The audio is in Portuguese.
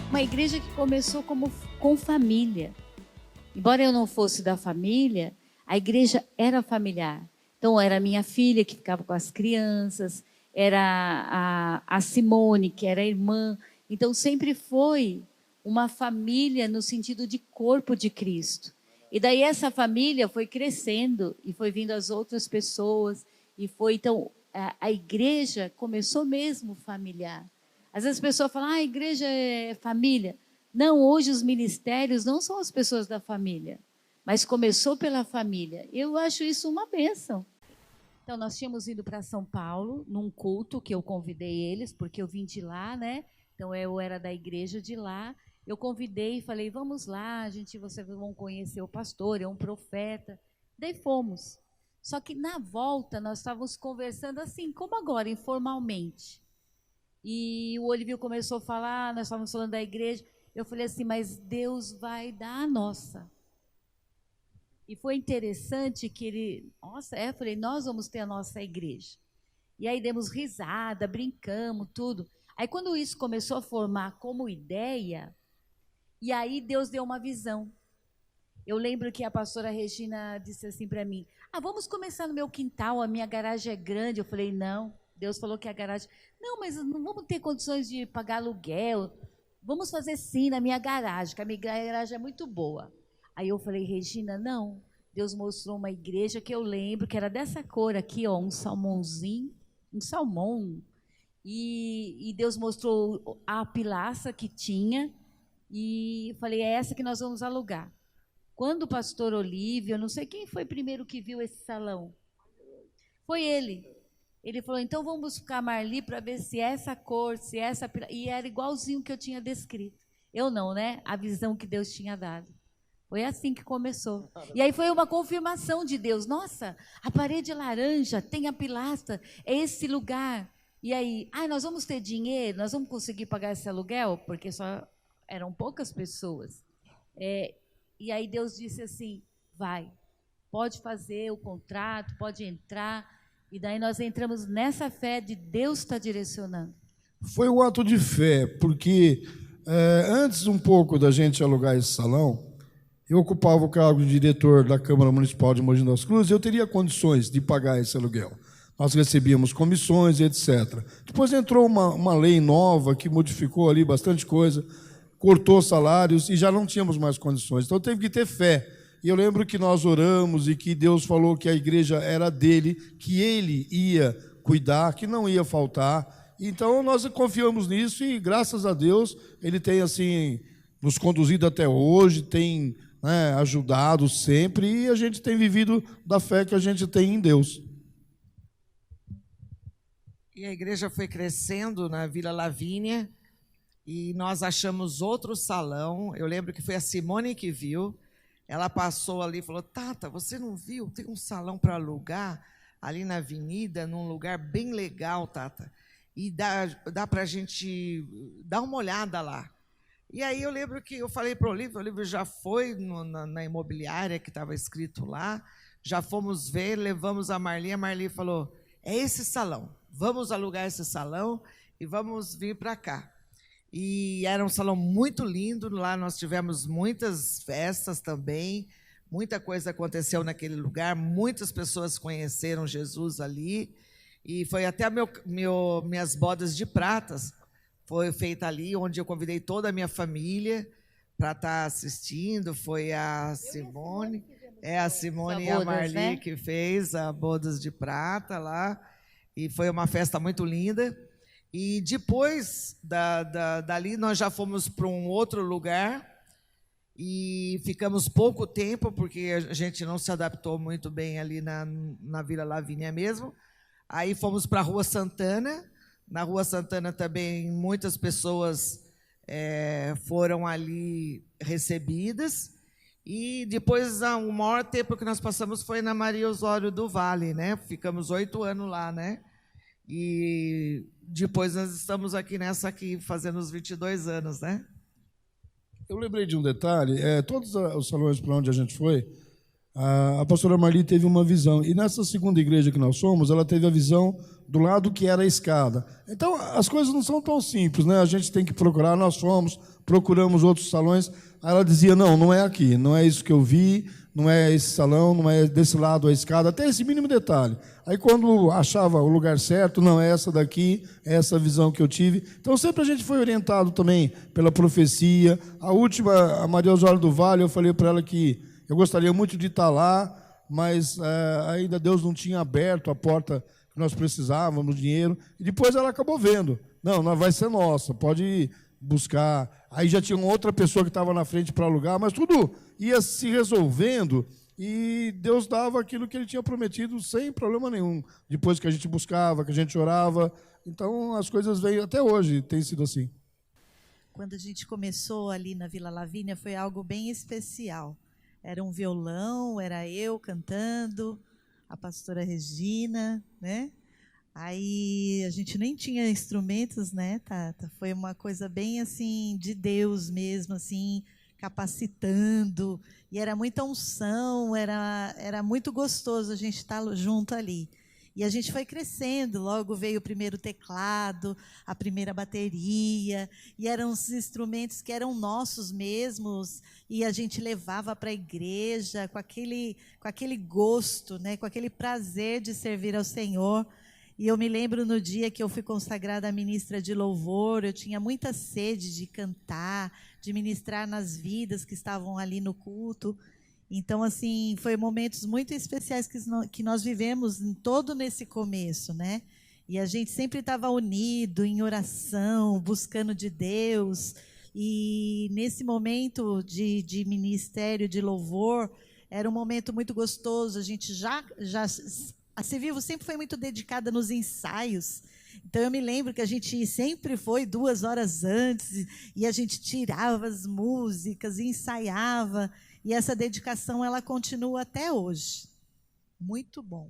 Uma igreja que começou com família. Embora eu não fosse da família, a igreja era familiar. Então, era a minha filha que ficava com as crianças, era a Simone, que era a irmã. Então, sempre foi uma família no sentido de corpo de Cristo. E daí essa família foi crescendo e foi vindo as outras pessoas. E foi, então, a igreja começou mesmo familiar. Às vezes as pessoas falam, a igreja é família. Não, hoje os ministérios não são as pessoas da família, mas começou pela família. Eu acho isso uma bênção. Então, nós tínhamos ido para São Paulo, num culto que eu convidei eles, porque eu vim de lá, né? Então, eu era da igreja de lá. Eu convidei e falei, vamos lá, vocês vão conhecer o pastor, é um profeta. Daí fomos. Só que na volta, nós estávamos conversando assim, como agora, informalmente. E o Olívio começou a falar, nós estávamos falando da igreja. Eu falei assim, mas Deus vai dar a nossa. E foi interessante que ele... eu falei, nós vamos ter a nossa igreja. E aí demos risada, brincamos, tudo. Aí quando isso começou a formar como ideia, e aí Deus deu uma visão. Eu lembro que a pastora Regina disse assim para mim, vamos começar no meu quintal, a minha garagem é grande. Eu falei, não. Deus falou que a garagem... Não, mas não vamos ter condições de pagar aluguel. Vamos fazer sim na minha garagem, que a minha garagem é muito boa. Aí eu falei, Regina, não. Deus mostrou uma igreja que eu lembro, que era dessa cor aqui, ó, um salmãozinho, um salmão. E Deus mostrou a pilaça que tinha. E falei, é essa que nós vamos alugar. Quando o pastor Olívio, eu não sei quem foi primeiro que viu esse salão. Foi ele. Ele falou, então vamos buscar a Marli para ver se essa cor, se essa... E era igualzinho que eu tinha descrito. Eu não, né? A visão que Deus tinha dado. Foi assim que começou. E aí foi uma confirmação de Deus. Nossa, a parede laranja tem a pilastra, é esse lugar. E aí, nós vamos ter dinheiro, nós vamos conseguir pagar esse aluguel? Porque só eram poucas pessoas. E aí Deus disse assim, vai, pode fazer o contrato, pode entrar... E daí nós entramos nessa fé de Deus estar direcionando. Foi um ato de fé, porque antes um pouco da gente alugar esse salão, eu ocupava o cargo de diretor da Câmara Municipal de Mogi das Cruzes e eu teria condições de pagar esse aluguel. Nós recebíamos comissões, etc. Depois entrou uma lei nova que modificou ali bastante coisa, cortou salários e já não tínhamos mais condições. Então teve que ter fé. E eu lembro que nós oramos e que Deus falou que a igreja era dele, que ele ia cuidar, que não ia faltar. Então nós confiamos nisso e, graças a Deus, ele tem assim nos conduzido até hoje, tem ajudado sempre e a gente tem vivido da fé que a gente tem em Deus. E a igreja foi crescendo na Vila Lavínia e nós achamos outro salão. Eu lembro que foi a Simone que viu. Ela passou ali e falou, Tata, você não viu? Tem um salão para alugar ali na avenida, num lugar bem legal, Tata. E dá para a gente dar uma olhada lá. E aí eu lembro que eu falei para o Olívio já foi na imobiliária que estava escrito lá, já fomos ver, levamos a Marli falou, é esse salão, vamos alugar esse salão e vamos vir para cá. E era um salão muito lindo, lá nós tivemos muitas festas também, muita coisa aconteceu naquele lugar, muitas pessoas conheceram Jesus ali, e foi até minhas bodas de pratas, foi feita ali, onde eu convidei toda a minha família para estar assistindo, foi a Simone, a Simone e a Marli, né? Que fez a bodas de prata lá, e foi uma festa muito linda. E depois dali nós já fomos para um outro lugar e ficamos pouco tempo, porque a gente não se adaptou muito bem ali na Vila Lavínia mesmo. Aí fomos para a Rua Santana. Na Rua Santana também muitas pessoas foram ali recebidas. E depois, o maior tempo que nós passamos foi na Maria Osório do Vale, né? Ficamos 8 anos lá, né? E depois nós estamos aqui nessa aqui, fazendo os 22 anos, né? Eu lembrei de um detalhe, todos os salões para onde a gente foi, a pastora Marli teve uma visão. E nessa segunda igreja que nós fomos, ela teve a visão do lado que era a escada. Então, as coisas não são tão simples, né? A gente tem que procurar. Nós fomos, procuramos outros salões. Aí ela dizia, não é aqui, não é isso que eu vi, não é esse salão, não é desse lado a escada, até esse mínimo detalhe. Aí, quando achava o lugar certo, não, é essa daqui, é essa visão que eu tive. Então, sempre a gente foi orientado também pela profecia. A última, a Maria Osório do Vale, eu falei para ela que eu gostaria muito de estar lá, mas ainda Deus não tinha aberto a porta que nós precisávamos, dinheiro. E depois ela acabou vendo. Não vai ser nossa, pode buscar. Aí já tinha outra pessoa que estava na frente para alugar, mas tudo ia se resolvendo e Deus dava aquilo que Ele tinha prometido sem problema nenhum. Depois que a gente buscava, que a gente orava. Então, as coisas veio até hoje, tem sido assim. Quando a gente começou ali na Vila Lavínia, foi algo bem especial. Era um violão, era eu cantando, a pastora Regina, né? Aí a gente nem tinha instrumentos, né, Tata? Foi uma coisa bem assim de Deus mesmo, assim, capacitando. E era muita unção, era muito gostoso a gente estar junto ali. E a gente foi crescendo, logo veio o primeiro teclado, a primeira bateria, e eram os instrumentos que eram nossos mesmos, e a gente levava para a igreja com aquele gosto, né, com aquele prazer de servir ao Senhor. E eu me lembro no dia que eu fui consagrada ministra de louvor, eu tinha muita sede de cantar, de ministrar nas vidas que estavam ali no culto. Então, assim, foi momentos muito especiais que nós vivemos todo nesse começo, né? E a gente sempre estava unido, em oração, buscando de Deus. E nesse momento de ministério, de louvor, era um momento muito gostoso. A gente a Civivo sempre foi muito dedicada nos ensaios. Então, eu me lembro que a gente sempre foi 2 horas antes e a gente tirava as músicas, ensaiava. E essa dedicação, ela continua até hoje. Muito bom.